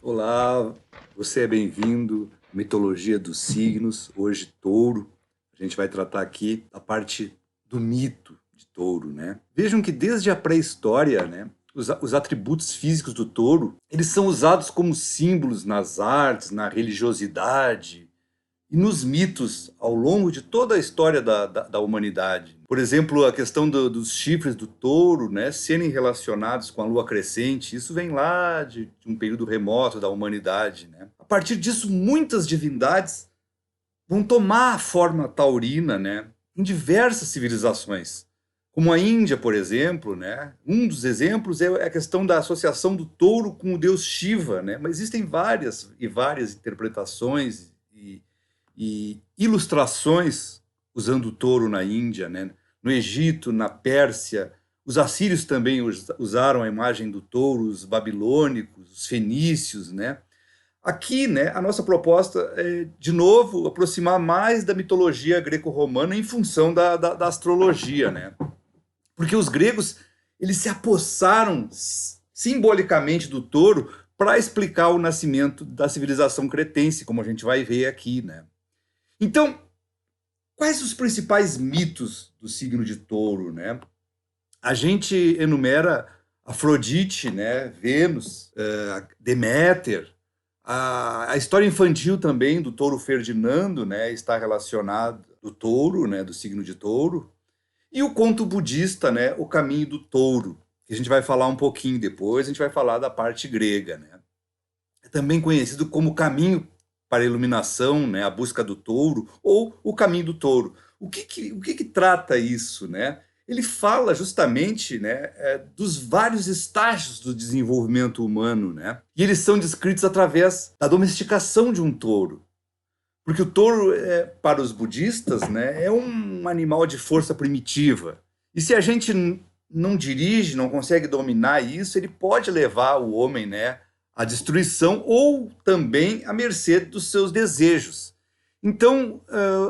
Olá, você é bem-vindo à Mitologia dos Signos, hoje Touro. A gente vai tratar aqui a parte do mito de Touro, né? Vejam que desde a pré-história, né, os atributos físicos do touro, eles são usados como símbolos nas artes, na religiosidade, e nos mitos ao longo de toda a história da humanidade. Por exemplo, a questão dos chifres do touro, né, serem relacionados com a lua crescente, isso vem lá de um período remoto da humanidade. Né? A partir disso, muitas divindades vão tomar a forma taurina, né, em diversas civilizações. Como a Índia, por exemplo, né? Um dos exemplos é a questão da associação do touro com o deus Shiva, né? Mas existem várias e várias interpretações e ilustrações usando o touro na Índia, né? No Egito, na Pérsia, os assírios também usaram a imagem do touro, os babilônicos, os fenícios, né? Aqui, né, a nossa proposta é, de novo, aproximar mais da mitologia greco-romana em função da astrologia, né? Porque os gregos, eles se apossaram simbolicamente do touro para explicar o nascimento da civilização cretense, como a gente vai ver aqui, né? Então, quais os principais mitos do signo de touro, né? A gente enumera Afrodite, né? Vênus, Deméter. A história infantil também do touro Ferdinando, né? Está relacionada do touro, né? Do signo de touro. E o conto budista, né? O caminho do touro, que a gente vai falar um pouquinho depois, a gente vai falar da parte grega, né? É também conhecido como caminho para a iluminação, né, a busca do touro, ou o caminho do touro. O que trata isso? Né? Ele fala justamente, né, dos vários estágios do desenvolvimento humano, né? E eles são descritos através da domesticação de um touro. Porque o touro, para os budistas, né, é um animal de força primitiva. E se a gente não dirige, não consegue dominar isso, ele pode levar o homem, né, à destruição ou também à mercê dos seus desejos. Então,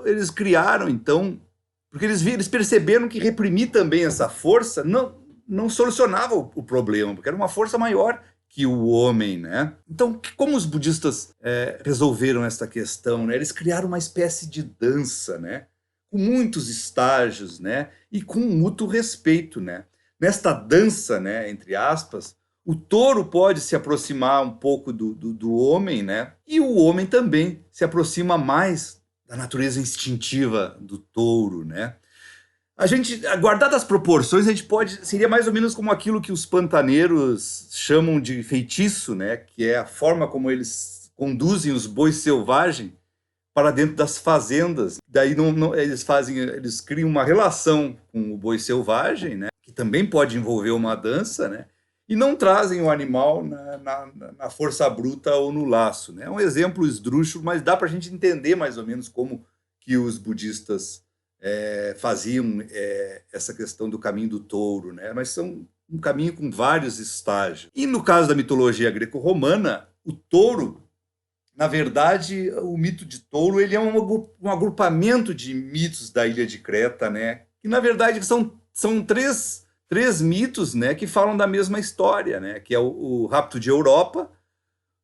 eles criaram, então, porque eles perceberam que reprimir também essa força não solucionava o problema, porque era uma força maior que o homem, né? Então, como os budistas resolveram essa questão, né? Eles criaram uma espécie de dança, né? Com muitos estágios, né? E com mútuo respeito, né? Nesta dança, né? Entre aspas, o touro pode se aproximar um pouco do homem, né? E o homem também se aproxima mais da natureza instintiva do touro, né? A gente, guardadas as proporções, a gente pode, seria mais ou menos como aquilo que os pantaneiros chamam de feitiço, né? Que é a forma como eles conduzem os bois selvagens para dentro das fazendas. Daí eles criam uma relação com o boi selvagem, né? Que também pode envolver uma dança, né? E não trazem o animal na força bruta ou no laço, né? É um exemplo esdrúxulo, mas dá para a gente entender mais ou menos como que os budistas faziam essa questão do caminho do touro, né? Mas são um caminho com vários estágios. E no caso da mitologia greco-romana, o touro, na verdade, o mito de touro, ele é um agrupamento de mitos da ilha de Creta, né? Que na verdade são três mitos, né? Que falam da mesma história, né? Que é o rapto de Europa,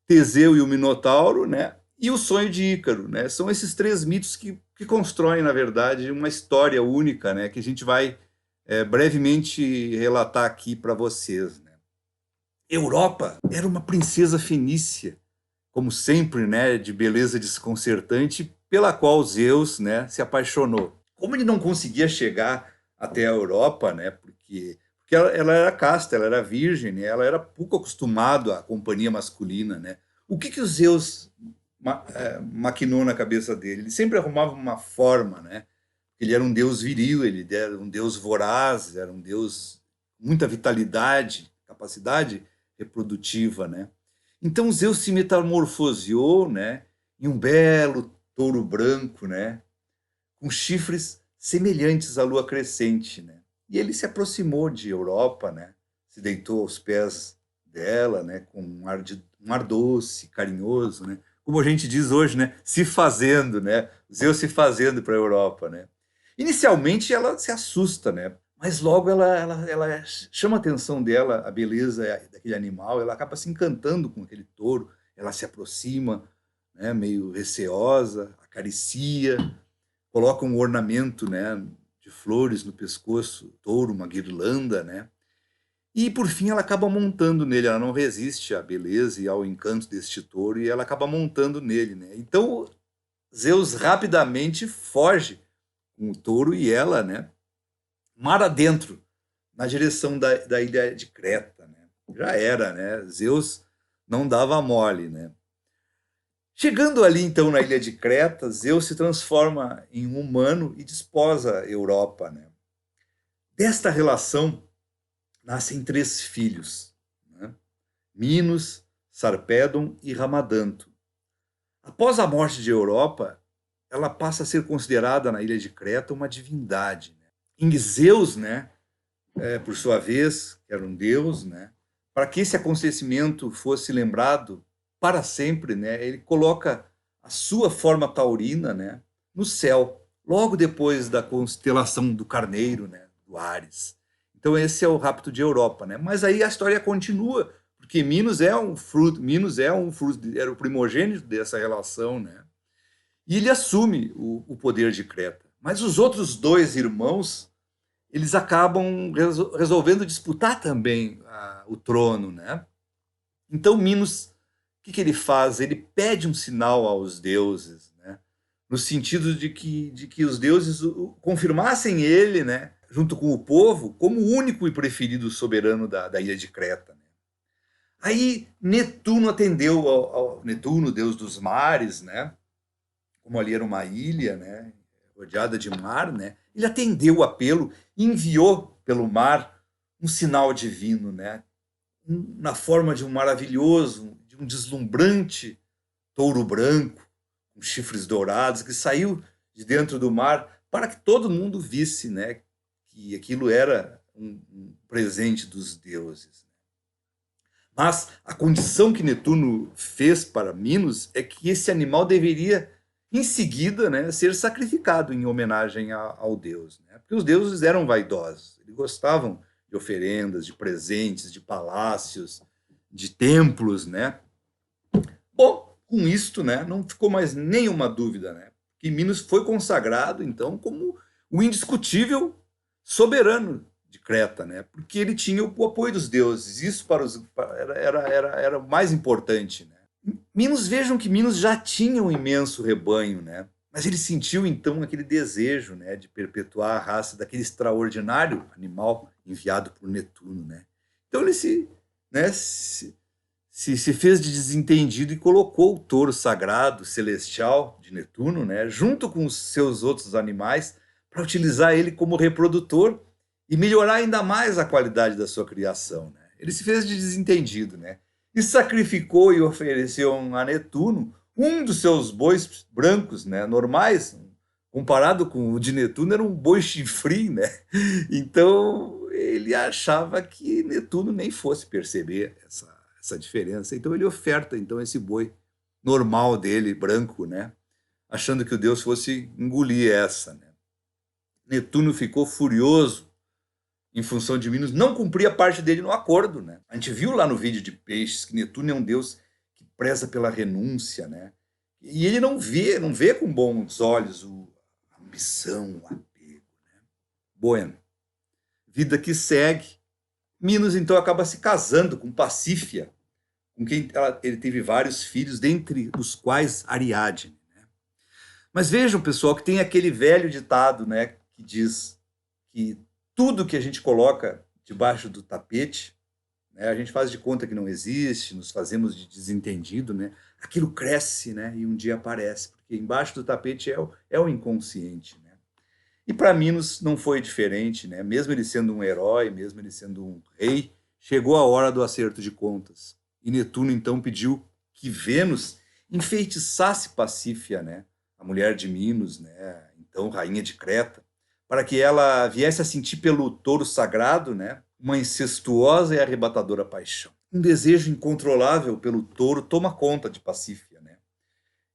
Teseu e o Minotauro, né? E o sonho de Ícaro, né? São esses três mitos que constroem, na verdade, uma história única, né? Que a gente vai brevemente relatar aqui para vocês. Né? Europa era uma princesa fenícia, como sempre, né? De beleza desconcertante, pela qual Zeus, né? Se apaixonou. Como ele não conseguia chegar até a Europa, né? Porque ela era casta, ela era virgem, né? Ela era pouco acostumada à companhia masculina, né? O que o Zeus maquinou na cabeça dele? Ele sempre arrumava uma forma, né? Ele era um deus viril, ele era um deus voraz, era um deus com muita vitalidade, capacidade reprodutiva, né? Então Zeus se metamorfoseou, né, em um belo touro branco, né, com chifres semelhantes à lua crescente, né? E ele se aproximou de Europa, né? Se deitou aos pés dela, né, com um ar doce, carinhoso, né? Como a gente diz hoje, né, se fazendo, né? Zeus se fazendo para a Europa, né? Inicialmente ela se assusta, né? Mas logo ela chama a atenção dela, a beleza daquele animal, ela acaba se encantando com aquele touro, ela se aproxima, né, meio receosa, acaricia, coloca um ornamento, né, de flores no pescoço, touro, uma guirlanda, né? E por fim ela acaba montando nele, ela não resiste à beleza e ao encanto deste touro e ela acaba montando nele, né? Então Zeus rapidamente foge com o touro e ela, né, mar adentro, na direção da ilha de Creta, né? Já era, né? Zeus não dava mole, né? Chegando ali então na ilha de Creta, Zeus se transforma em um humano e desposa a Europa, né? Desta relação nascem 3 filhos, né? Minos, Sarpedon e Ramadanto. Após a morte de Europa, ela passa a ser considerada na ilha de Creta uma divindade, né? Em Zeus, né, por sua vez, que era um deus, né, para que esse acontecimento fosse lembrado para sempre, né, ele coloca a sua forma taurina, né, no céu, logo depois da constelação do Carneiro, né, do Áries. Então esse é o rapto de Europa, né? Mas aí a história continua, porque Minos era o primogênito dessa relação, né? E ele assume o poder de Creta. Mas os outros 2 irmãos, eles acabam resolvendo disputar também o trono, né? Então Minos, o que ele faz? Ele pede um sinal aos deuses, né? No sentido de que os deuses confirmassem ele, né, junto com o povo, como o único e preferido soberano da ilha de Creta, né? Aí Netuno atendeu ao Netuno, deus dos mares, né? Como ali era uma ilha, né, rodeada de mar, né, ele atendeu o apelo e enviou pelo mar um sinal divino, né, na forma de um maravilhoso, de um deslumbrante touro branco, com chifres dourados, que saiu de dentro do mar para que todo mundo visse, né, que aquilo era um presente dos deuses. Mas a condição que Netuno fez para Minos é que esse animal deveria em seguida, né, ser sacrificado em homenagem ao deus, né? Porque os deuses eram vaidosos, eles gostavam de oferendas, de presentes, de palácios, de templos, né? Bom, com isto, né, não ficou mais nenhuma dúvida, né, que Minos foi consagrado então como o indiscutível soberano de Creta, né? Porque ele tinha o apoio dos deuses. Isso era o mais importante, né? Minos, vejam que Minos já tinha um imenso rebanho, né? Mas ele sentiu então aquele desejo, né, de perpetuar a raça daquele extraordinário animal enviado por Netuno, né? Então ele se fez de desentendido e colocou o touro sagrado celestial de Netuno, né, junto com os seus outros animais, para utilizar ele como reprodutor e melhorar ainda mais a qualidade da sua criação, né? Ele se fez de desentendido, né? E sacrificou e ofereceu a Netuno um dos seus bois brancos, né, normais, comparado com o de Netuno, era um boi chifre, né? Então ele achava que Netuno nem fosse perceber essa diferença. Então ele oferta então esse boi normal dele, branco, né, achando que o deus fosse engolir essa, né? Netuno ficou furioso em função de Minos não cumprir a parte dele no acordo, né? A gente viu lá no vídeo de Peixes que Netuno é um deus que preza pela renúncia, né? E ele não vê com bons olhos a ambição, o apego, né? Bueno, vida que segue. Minos então acaba se casando com Pacífia, com quem ele teve vários filhos, dentre os quais Ariadne, né? Mas vejam, pessoal, que tem aquele velho ditado, né, que diz que tudo que a gente coloca debaixo do tapete, né, a gente faz de conta que não existe, nos fazemos de desentendido, né, aquilo cresce, né, e um dia aparece, porque embaixo do tapete é o inconsciente, né? E para Minos não foi diferente, né? Mesmo ele sendo um herói, mesmo ele sendo um rei, chegou a hora do acerto de contas. E Netuno então pediu que Vênus enfeitiçasse Pacífia, né, a mulher de Minos, né, então rainha de Creta, para que ela viesse a sentir pelo touro sagrado, né, uma incestuosa e arrebatadora paixão. Um desejo incontrolável pelo touro toma conta de Pacífia, né?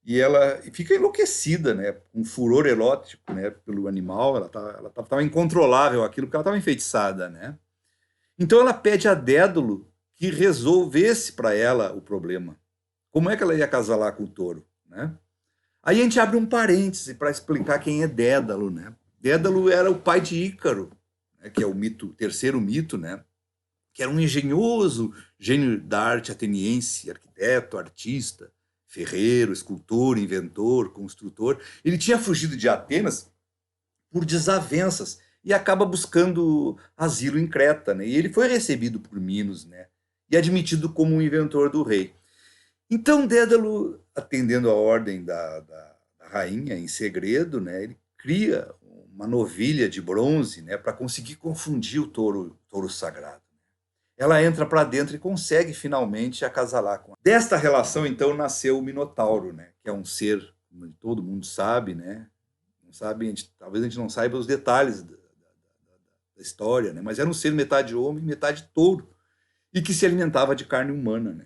E ela fica enlouquecida, né, com furor erótico, né, pelo animal. Ela estava incontrolável aquilo, porque ela estava enfeitiçada, né? Então ela pede a Dédalo que resolvesse para ela o problema. Como é que ela ia acasalar com o touro, né? Aí a gente abre um parêntese para explicar quem é Dédalo, né? Dédalo era o pai de Ícaro, né, que é o mito, o terceiro mito, né? Que era um engenhoso gênio da arte ateniense, arquiteto, artista, ferreiro, escultor, inventor, construtor. Ele tinha fugido de Atenas por desavenças e acaba buscando asilo em Creta, né? E ele foi recebido por Minos, né? E admitido como um inventor do rei. Então Dédalo, atendendo a ordem da rainha em segredo, né? Ele cria uma novilha de bronze, né? Para conseguir confundir o touro sagrado. Ela entra para dentro e consegue finalmente acasalar com ela. Desta relação, então, nasceu o Minotauro, né? Que é um ser, como todo mundo sabe, né? Não sabe, talvez a gente não saiba os detalhes da história, né? Mas era um ser metade homem, metade touro, e que se alimentava de carne humana, né?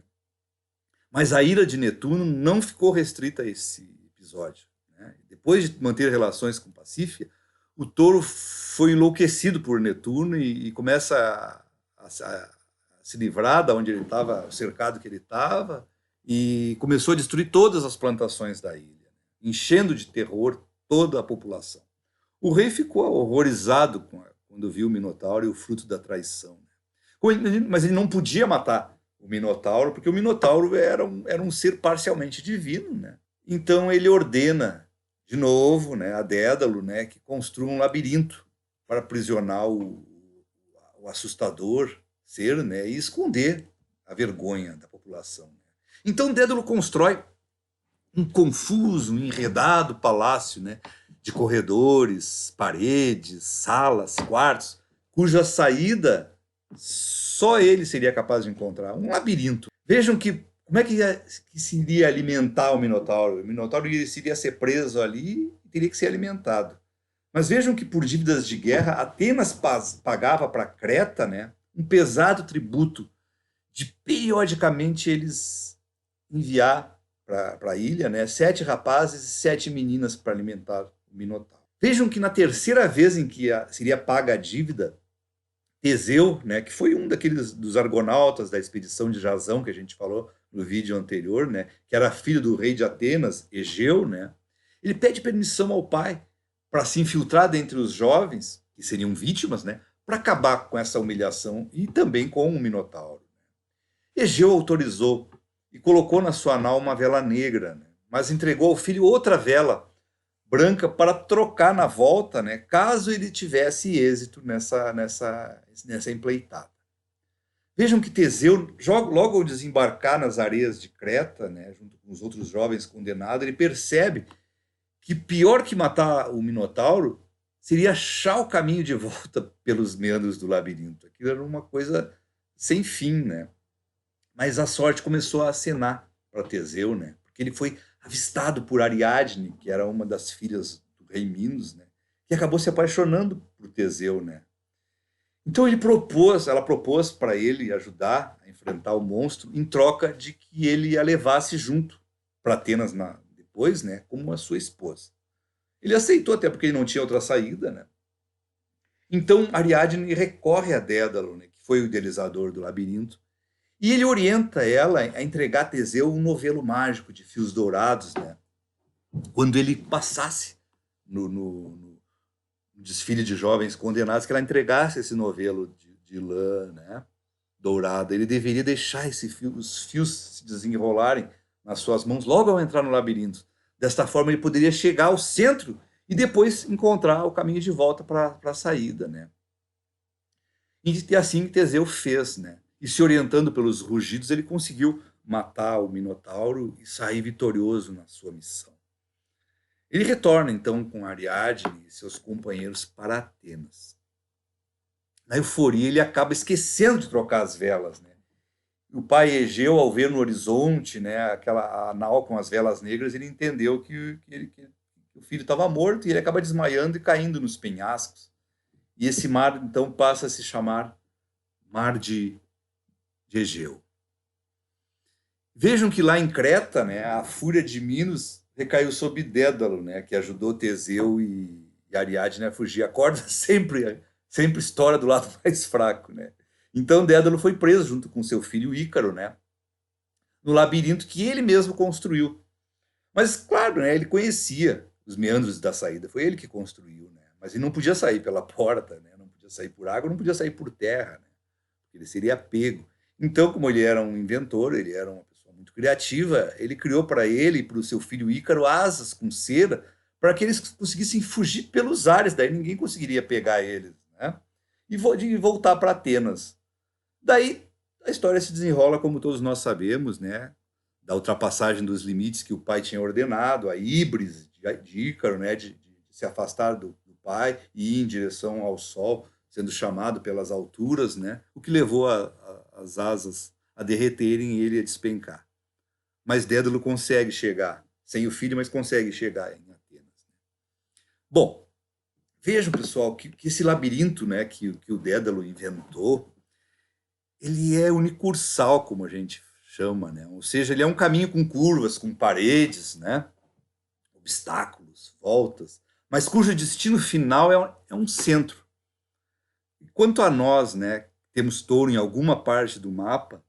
Mas a ira de Netuno não ficou restrita a esse episódio, né? Depois de manter relações com Pacífia, o touro foi enlouquecido por Netuno e começa a se livrar da onde ele estava, o cercado que ele estava, e começou a destruir todas as plantações da ilha, enchendo de terror toda a população. O rei ficou horrorizado quando viu o Minotauro e o fruto da traição. Mas ele não podia matar o Minotauro, porque o Minotauro era um ser parcialmente divino, né? Então ele ordena, de novo, né, a Dédalo, né, que construa um labirinto para aprisionar o assustador ser, né, e esconder a vergonha da população. Então Dédalo constrói um confuso, enredado palácio, né, de corredores, paredes, salas, quartos, cuja saída só ele seria capaz de encontrar, um labirinto. Vejam que como é que se iria alimentar o Minotauro? O Minotauro iria ser preso ali e teria que ser alimentado. Mas vejam que por dívidas de guerra, Atenas pagava para Creta, né, um pesado tributo de periodicamente eles enviar para a ilha, né, 7 rapazes e 7 meninas para alimentar o Minotauro. Vejam que na terceira vez em que seria paga a dívida, Teseu, né, que foi um dos argonautas da expedição de Jasão que a gente falou no vídeo anterior, né, que era filho do rei de Atenas, Egeu, né, ele pede permissão ao pai para se infiltrar dentre os jovens que seriam vítimas, né, para acabar com essa humilhação e também com o Minotauro. Egeu autorizou e colocou na sua nau uma vela negra, né, mas entregou ao filho outra vela branca para trocar na volta, né, caso ele tivesse êxito nessa empleitada. Vejam que Teseu, logo ao desembarcar nas areias de Creta, né, junto com os outros jovens condenados, ele percebe que pior que matar o Minotauro seria achar o caminho de volta pelos meandros do labirinto. Aquilo era uma coisa sem fim, né? Mas a sorte começou a acenar para Teseu, né? Porque ele foi avistado por Ariadne, que era uma das filhas do rei Minos, né? Que acabou se apaixonando por Teseu, né? Então ela propôs para ele ajudar a enfrentar o monstro em troca de que ele a levasse junto para Atenas depois, né, como a sua esposa. Ele aceitou até porque ele não tinha outra saída, né? Então Ariadne recorre a Dédalo, né, que foi o idealizador do labirinto, e ele orienta ela a entregar a Teseu um novelo mágico de fios dourados, né? Quando ele passasse no desfile de jovens condenados, que ela entregasse esse novelo de lã, né, dourada. Ele deveria deixar os fios se desenrolarem nas suas mãos logo ao entrar no labirinto. Desta forma, ele poderia chegar ao centro e depois encontrar o caminho de volta para a saída, né? E assim Teseu fez, né? E se orientando pelos rugidos, ele conseguiu matar o Minotauro e sair vitorioso na sua missão. Ele retorna, então, com Ariadne e seus companheiros para Atenas. Na euforia, ele acaba esquecendo de trocar as velas, né? O pai Egeu, ao ver no horizonte, né, a nau com as velas negras, ele entendeu que o filho estava morto e ele acaba desmaiando e caindo nos penhascos. E esse mar, então, passa a se chamar Mar de Egeu. Vejam que lá em Creta, né, a fúria de Minos recaiu sobre Dédalo, né, que ajudou Teseu e Ariadne a fugir. A corda sempre estoura do lado mais fraco, né? Então Dédalo foi preso junto com seu filho Ícaro, né, no labirinto que ele mesmo construiu. Mas, claro, né, ele conhecia os meandros da saída, foi ele que construiu, né? Mas ele não podia sair pela porta, né? Não podia sair por água, não podia sair por terra, né? Ele seria pego. Então, como ele era um inventor, ele era uma pessoa muito criativa, ele criou para ele e para o seu filho Ícaro asas com cera para que eles conseguissem fugir pelos ares, daí ninguém conseguiria pegar eles, né? E voltar para Atenas. Daí a história se desenrola como todos nós sabemos, né? Da ultrapassagem dos limites que o pai tinha ordenado, a híbris de Ícaro, né? De se afastar do pai e ir em direção ao sol, sendo chamado pelas alturas, né? O que levou as asas a derreterem e ele a despencar. Mas Dédalo consegue chegar, sem o filho, mas consegue chegar em Atenas. Bom, vejam, pessoal, que esse labirinto, né, que o Dédalo inventou, ele é unicursal, como a gente chama, né? Ou seja, ele é um caminho com curvas, com paredes, né? Obstáculos, voltas, mas cujo destino final é um centro. E quanto a nós, né, temos touro em alguma parte do mapa,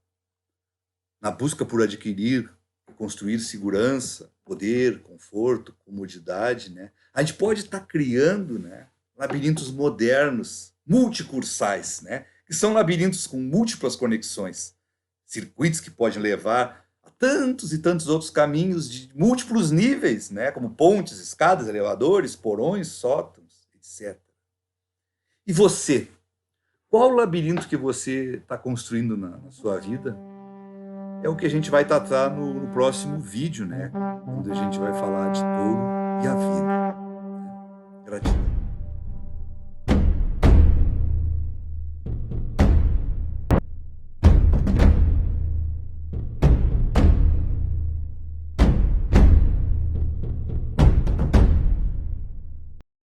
na busca por adquirir, construir segurança, poder, conforto, comodidade, né? A gente pode estar criando, né, labirintos modernos, multicursais, né? Que são labirintos com múltiplas conexões, circuitos que podem levar a tantos e tantos outros caminhos de múltiplos níveis, né? Como pontes, escadas, elevadores, porões, sótãos, etc. E você? Qual o labirinto que você está construindo na sua vida? É o que a gente vai tratar no próximo vídeo, né? Onde a gente vai falar de touro e a vida. Gratidão.